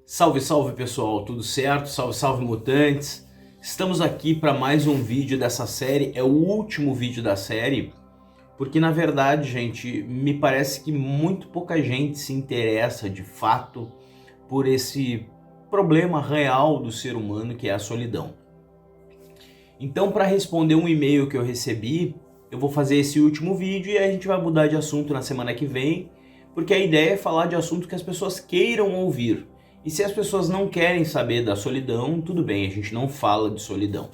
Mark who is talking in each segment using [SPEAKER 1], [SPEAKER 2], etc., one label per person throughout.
[SPEAKER 1] Salve, salve pessoal, tudo certo? Salve, salve mutantes! Estamos aqui para mais um vídeo dessa série, é o último vídeo da série, porque na verdade, gente, me parece que muito pouca gente se interessa de fato por esse problema real do ser humano que é a solidão. Então, para responder um e-mail que eu recebi, eu vou fazer esse último vídeo e aí a gente vai mudar de assunto na semana que vem, porque a ideia é falar de assunto que as pessoas queiram ouvir. E se as pessoas não querem saber da solidão, tudo bem, a gente não fala de solidão.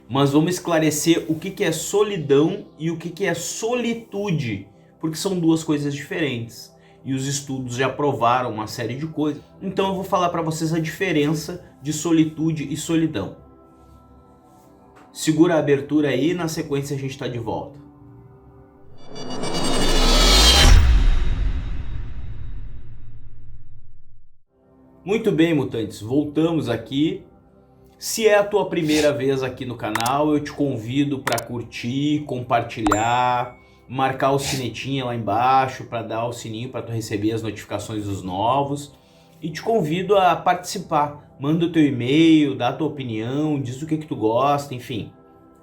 [SPEAKER 1] Mas vamos esclarecer o que é solidão e o que é solitude, porque são duas coisas diferentes. E os estudos já provaram uma série de coisas. Então eu vou falar para vocês a diferença de solitude e solidão. Segura a abertura aí, na sequência a gente está de volta. Muito bem, mutantes, voltamos aqui. Se é a tua primeira vez aqui no canal, eu te convido para curtir, compartilhar, marcar o sinetinho lá embaixo para dar o sininho para tu receber as notificações dos novos. E te convido a participar. Manda o teu e-mail, dá a tua opinião, diz o que tu gosta, enfim.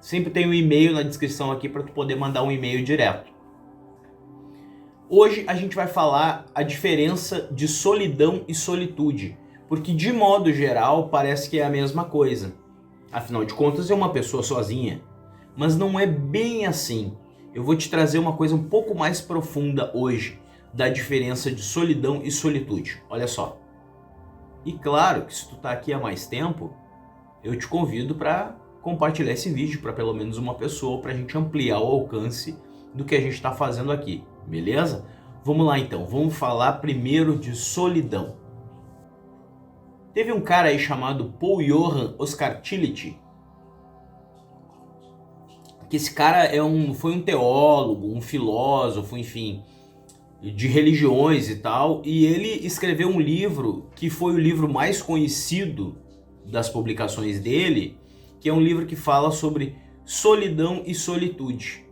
[SPEAKER 1] Sempre tem um e-mail na descrição aqui para tu poder mandar um e-mail direto. Hoje a gente vai falar a diferença de solidão e solitude, porque de modo geral parece que é a mesma coisa. Afinal de contas é uma pessoa sozinha, mas não é bem assim. Eu vou te trazer uma coisa um pouco mais profunda hoje, da diferença de solidão e solitude. Olha só. E claro que se tu tá aqui há mais tempo, eu te convido para compartilhar esse vídeo para pelo menos uma pessoa, para a gente ampliar o alcance do que a gente está fazendo aqui. Beleza? Vamos lá então, vamos falar primeiro de solidão. Teve um cara aí chamado Paul Johann Oscar Tillich, que esse cara foi um teólogo, um filósofo, enfim, de religiões e tal, e ele escreveu um livro que foi o livro mais conhecido das publicações dele, que é um livro que fala sobre solidão e solitude.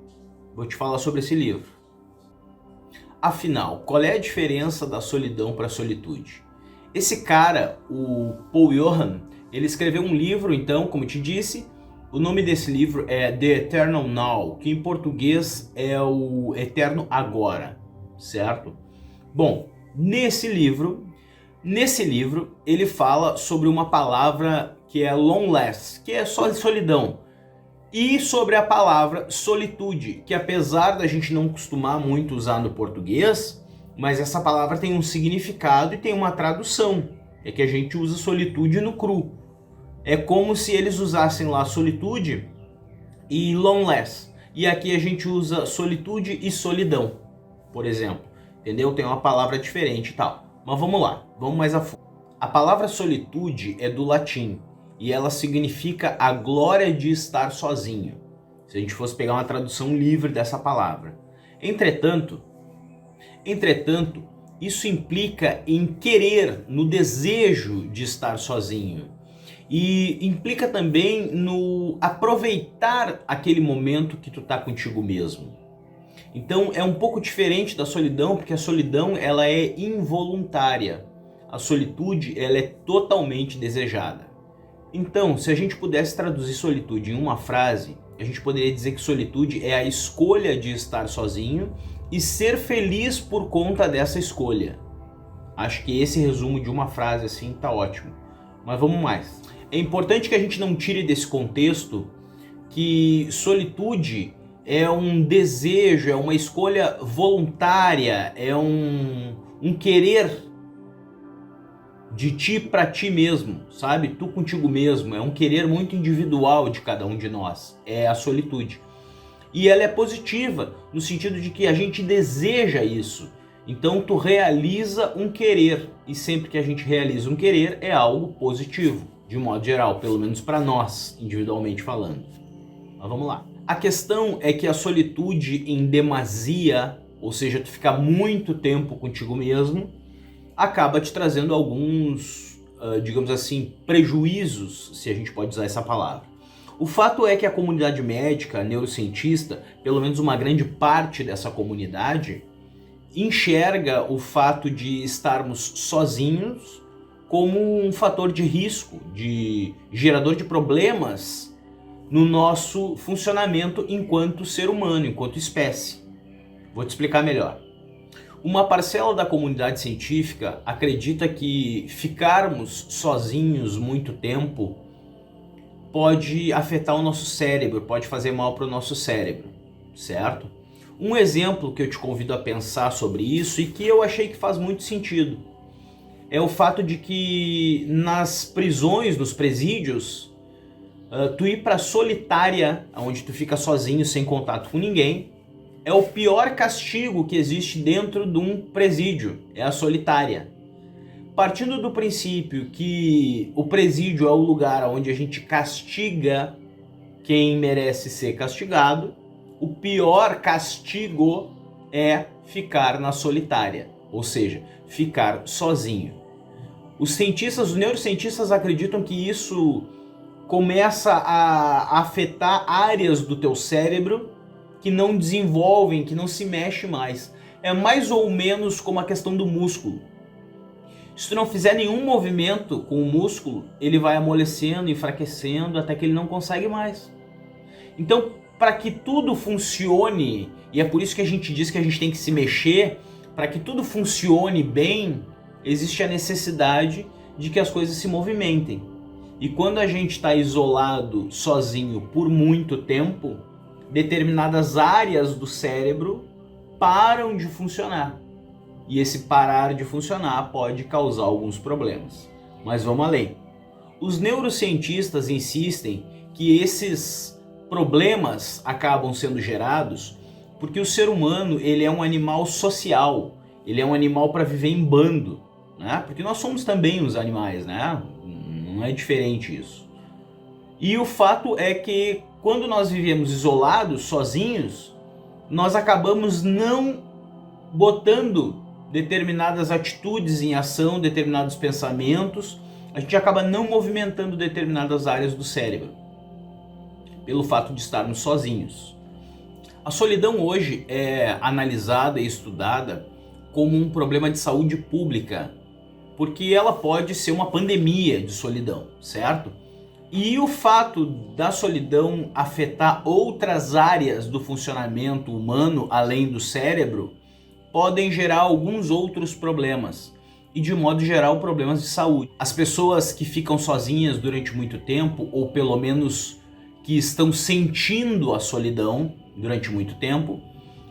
[SPEAKER 1] Vou te falar sobre esse livro. Afinal, qual é a diferença da solidão para a solitude? Esse cara, o Paul Johann, ele escreveu um livro, então, como eu te disse, o nome desse livro é The Eternal Now, que em português é o Eterno Agora, certo? Bom, nesse livro ele fala sobre uma palavra que é loneliness, que é só solidão. E sobre a palavra solitude, que apesar da gente não costumar muito usar no português, mas essa palavra tem um significado e tem uma tradução. É que a gente usa solitude no cru. É como se eles usassem lá solitude e loneliness. E aqui a gente usa solitude e solidão, por exemplo. Entendeu? Tem uma palavra diferente e tal. Mas vamos lá, vamos mais a fundo. A palavra solitude é do latim. E ela significa a glória de estar sozinho, se a gente fosse pegar uma tradução livre dessa palavra. Entretanto, isso implica em querer, no desejo de estar sozinho. E implica também no aproveitar aquele momento que tu tá contigo mesmo. Então é um pouco diferente da solidão, porque a solidão ela é involuntária. A solitude ela é totalmente desejada. Então, se a gente pudesse traduzir solitude em uma frase, a gente poderia dizer que solitude é a escolha de estar sozinho e ser feliz por conta dessa escolha. Acho que esse resumo de uma frase assim tá ótimo. Mas vamos mais. É importante que a gente não tire desse contexto que solitude é um desejo, é uma escolha voluntária, é um querer de ti para ti mesmo, sabe? Tu contigo mesmo. É um querer muito individual de cada um de nós. É a solitude. E ela é positiva, no sentido de que a gente deseja isso. Então tu realiza um querer. E sempre que a gente realiza um querer, é algo positivo. De modo geral, pelo menos para nós, individualmente falando. Mas vamos lá. A questão é que a solitude em demasia, ou seja, tu ficar muito tempo contigo mesmo, acaba te trazendo alguns, digamos assim, prejuízos, se a gente pode usar essa palavra. O fato é que a comunidade médica, neurocientista, pelo menos uma grande parte dessa comunidade, enxerga o fato de estarmos sozinhos como um fator de risco, de gerador de problemas no nosso funcionamento enquanto ser humano, enquanto espécie. Vou te explicar melhor. Uma parcela da comunidade científica acredita que ficarmos sozinhos muito tempo pode afetar o nosso cérebro, pode fazer mal para o nosso cérebro, certo? Um exemplo que eu te convido a pensar sobre isso e que eu achei que faz muito sentido é o fato de que nas prisões, nos presídios, tu ir para solitária, onde tu fica sozinho, sem contato com ninguém, é o pior castigo que existe dentro de um presídio, é a solitária. Partindo do princípio que o presídio é o lugar onde a gente castiga quem merece ser castigado, o pior castigo é ficar na solitária, ou seja, ficar sozinho. Os neurocientistas acreditam que isso começa a afetar áreas do teu cérebro que não desenvolvem, que não se mexe mais. É mais ou menos como a questão do músculo. Se tu não fizer nenhum movimento com o músculo, ele vai amolecendo, enfraquecendo, até que ele não consegue mais. Então, para que tudo funcione, e é por isso que a gente diz que a gente tem que se mexer, para que tudo funcione bem, existe a necessidade de que as coisas se movimentem. E quando a gente está isolado, sozinho, por muito tempo, determinadas áreas do cérebro param de funcionar. E esse parar de funcionar pode causar alguns problemas. Mas vamos além. Os neurocientistas insistem que esses problemas acabam sendo gerados porque o ser humano ele é um animal social, ele é um animal para viver em bando, né? Porque nós somos também os animais, né? Não é diferente isso. E o fato é que quando nós vivemos isolados, sozinhos, nós acabamos não botando determinadas atitudes em ação, determinados pensamentos, a gente acaba não movimentando determinadas áreas do cérebro, pelo fato de estarmos sozinhos. A solidão hoje é analisada e estudada como um problema de saúde pública, porque ela pode ser uma pandemia de solidão, certo? E o fato da solidão afetar outras áreas do funcionamento humano, além do cérebro, podem gerar alguns outros problemas, e de modo geral problemas de saúde. As pessoas que ficam sozinhas durante muito tempo, ou pelo menos que estão sentindo a solidão durante muito tempo,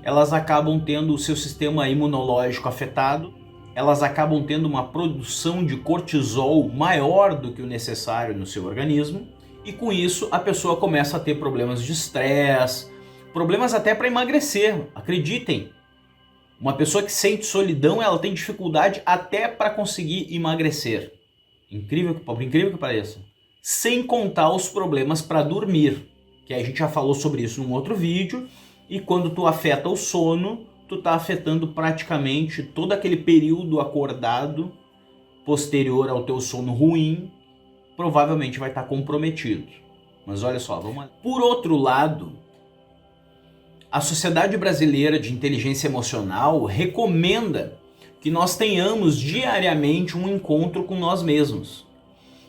[SPEAKER 1] elas acabam tendo o seu sistema imunológico afetado, elas acabam tendo uma produção de cortisol maior do que o necessário no seu organismo, e com isso a pessoa começa a ter problemas de estresse, problemas até para emagrecer, acreditem. Uma pessoa que sente solidão, ela tem dificuldade até para conseguir emagrecer. Por incrível que pareça. Sem contar os problemas para dormir, que a gente já falou sobre isso num outro vídeo, e quando tu afeta o sono, tu tá afetando praticamente todo aquele período acordado posterior ao teu sono ruim, provavelmente vai estar comprometido. Mas olha só, vamos lá. Por outro lado, a Sociedade Brasileira de Inteligência Emocional recomenda que nós tenhamos diariamente um encontro com nós mesmos.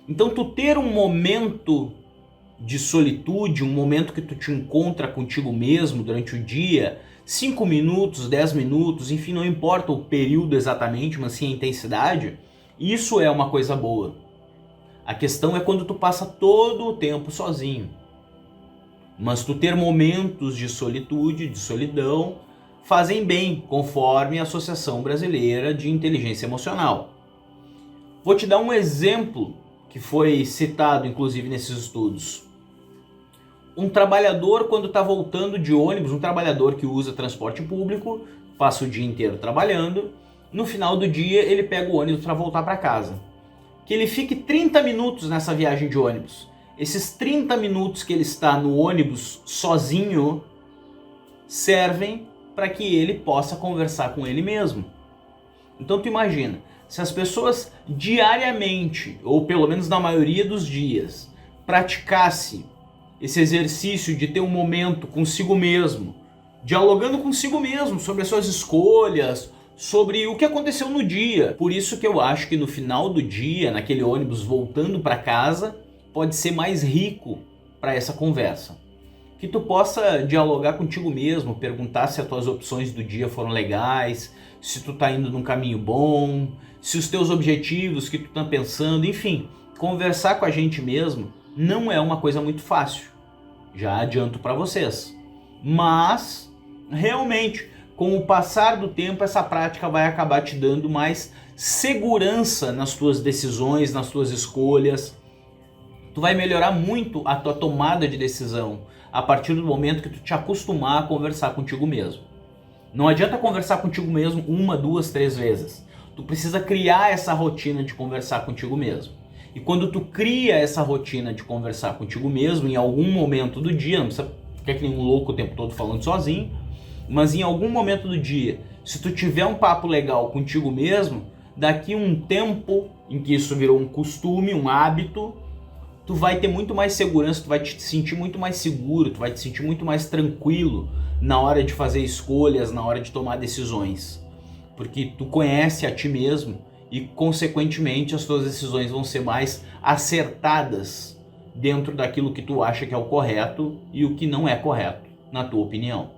[SPEAKER 1] Então, tu ter um momento de solitude, um momento que tu te encontra contigo mesmo durante o dia, 5 minutos, 10 minutos, enfim, não importa o período exatamente, mas sim a intensidade, isso é uma coisa boa. A questão é quando tu passa todo o tempo sozinho. Mas tu ter momentos de solitude, de solidão, fazem bem, conforme a Associação Brasileira de Inteligência Emocional. Vou te dar um exemplo que foi citado, inclusive, nesses estudos. Um trabalhador, quando está voltando de ônibus, um trabalhador que usa transporte público, passa o dia inteiro trabalhando, no final do dia ele pega o ônibus para voltar para casa. Que ele fique 30 minutos nessa viagem de ônibus. Esses 30 minutos que ele está no ônibus sozinho servem para que ele possa conversar com ele mesmo. Então tu imagina, se as pessoas diariamente, ou pelo menos na maioria dos dias, praticassem esse exercício de ter um momento consigo mesmo, dialogando consigo mesmo sobre as suas escolhas, sobre o que aconteceu no dia. Por isso que eu acho que no final do dia, naquele ônibus voltando para casa, pode ser mais rico para essa conversa. Que tu possa dialogar contigo mesmo, perguntar se as tuas opções do dia foram legais, se tu tá indo num caminho bom, se os teus objetivos que tu tá pensando, enfim, conversar com a gente mesmo não é uma coisa muito fácil. Já adianto para vocês. Mas, realmente, com o passar do tempo, essa prática vai acabar te dando mais segurança nas tuas decisões, nas tuas escolhas. Tu vai melhorar muito a tua tomada de decisão a partir do momento que tu te acostumar a conversar contigo mesmo. Não adianta conversar contigo mesmo 1, 2, 3 vezes. Tu precisa criar essa rotina de conversar contigo mesmo. E quando tu cria essa rotina de conversar contigo mesmo, em algum momento do dia, não precisa ficar que nem um louco o tempo todo falando sozinho, mas em algum momento do dia, se tu tiver um papo legal contigo mesmo, daqui um tempo em que isso virou um costume, um hábito, tu vai ter muito mais segurança, tu vai te sentir muito mais seguro, tu vai te sentir muito mais tranquilo na hora de fazer escolhas, na hora de tomar decisões. Porque tu conhece a ti mesmo e, consequentemente, as tuas decisões vão ser mais acertadas dentro daquilo que tu acha que é o correto e o que não é correto, na tua opinião.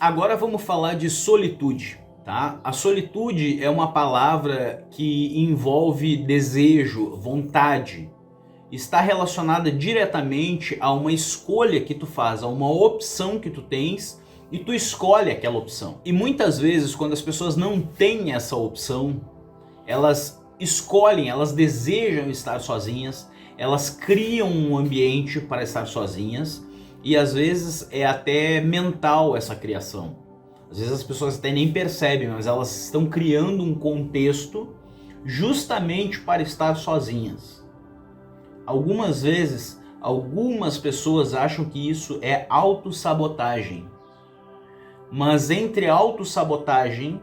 [SPEAKER 1] Agora vamos falar de solitude, tá? A solitude é uma palavra que envolve desejo, vontade. Está relacionada diretamente a uma escolha que tu faz, a uma opção que tu tens e tu escolhe aquela opção. E muitas vezes, quando as pessoas não têm essa opção, elas escolhem, elas desejam estar sozinhas, elas criam um ambiente para estar sozinhas e às vezes é até mental essa criação. Às vezes as pessoas até nem percebem, mas elas estão criando um contexto justamente para estar sozinhas. Algumas vezes, algumas pessoas acham que isso é autossabotagem. Mas entre autossabotagem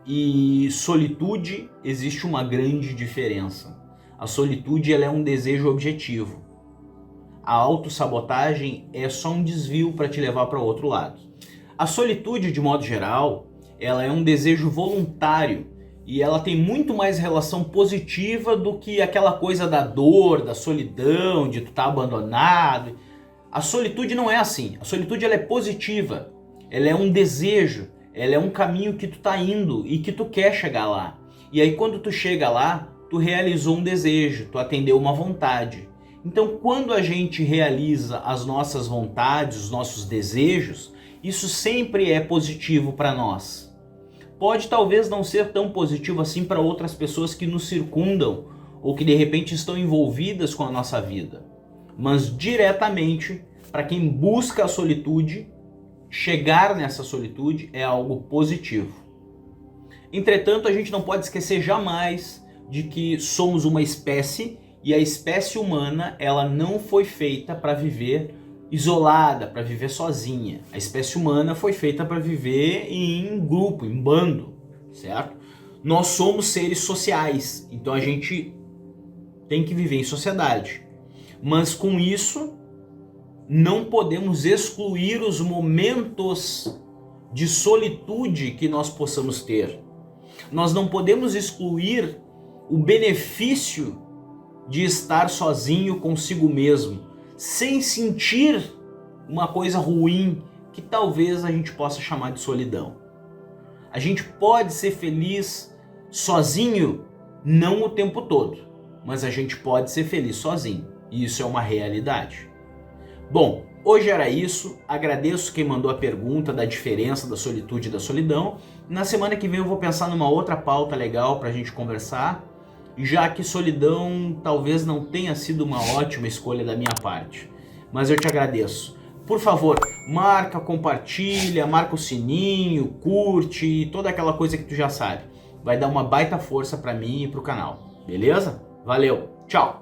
[SPEAKER 1] e solitude existe uma grande diferença. A solitude ela é um desejo objetivo. A autossabotagem é só um desvio para te levar para o outro lado. A solitude, de modo geral, ela é um desejo voluntário e ela tem muito mais relação positiva do que aquela coisa da dor, da solidão, de tu estar abandonado. A solitude não é assim. A solitude ela é positiva. Ela é um desejo. Ela é um caminho que tu tá indo e que tu quer chegar lá. E aí quando tu chega lá, tu realizou um desejo, tu atendeu uma vontade. Então quando a gente realiza as nossas vontades, os nossos desejos, isso sempre é positivo para nós. Pode talvez não ser tão positivo assim para outras pessoas que nos circundam ou que de repente estão envolvidas com a nossa vida. Mas diretamente, para quem busca a solitude, chegar nessa solitude é algo positivo. Entretanto, a gente não pode esquecer jamais de que somos uma espécie e a espécie humana ela não foi feita para viver isolada, para viver sozinha. A espécie humana foi feita para viver em grupo, em bando, certo? Nós somos seres sociais, então a gente tem que viver em sociedade. Mas com isso, não podemos excluir os momentos de solitude que nós possamos ter. Nós não podemos excluir o benefício de estar sozinho consigo mesmo, sem sentir uma coisa ruim que talvez a gente possa chamar de solidão. A gente pode ser feliz sozinho, não o tempo todo, mas a gente pode ser feliz sozinho, e isso é uma realidade. Bom, hoje era isso. Agradeço quem mandou a pergunta da diferença da solitude e da solidão. Na semana que vem eu vou pensar numa outra pauta legal para a gente conversar, já que solidão talvez não tenha sido uma ótima escolha da minha parte. Mas eu te agradeço. Por favor, marca, compartilha, marca o sininho, curte, toda aquela coisa que tu já sabe. Vai dar uma baita força para mim e pro canal. Beleza? Valeu, tchau!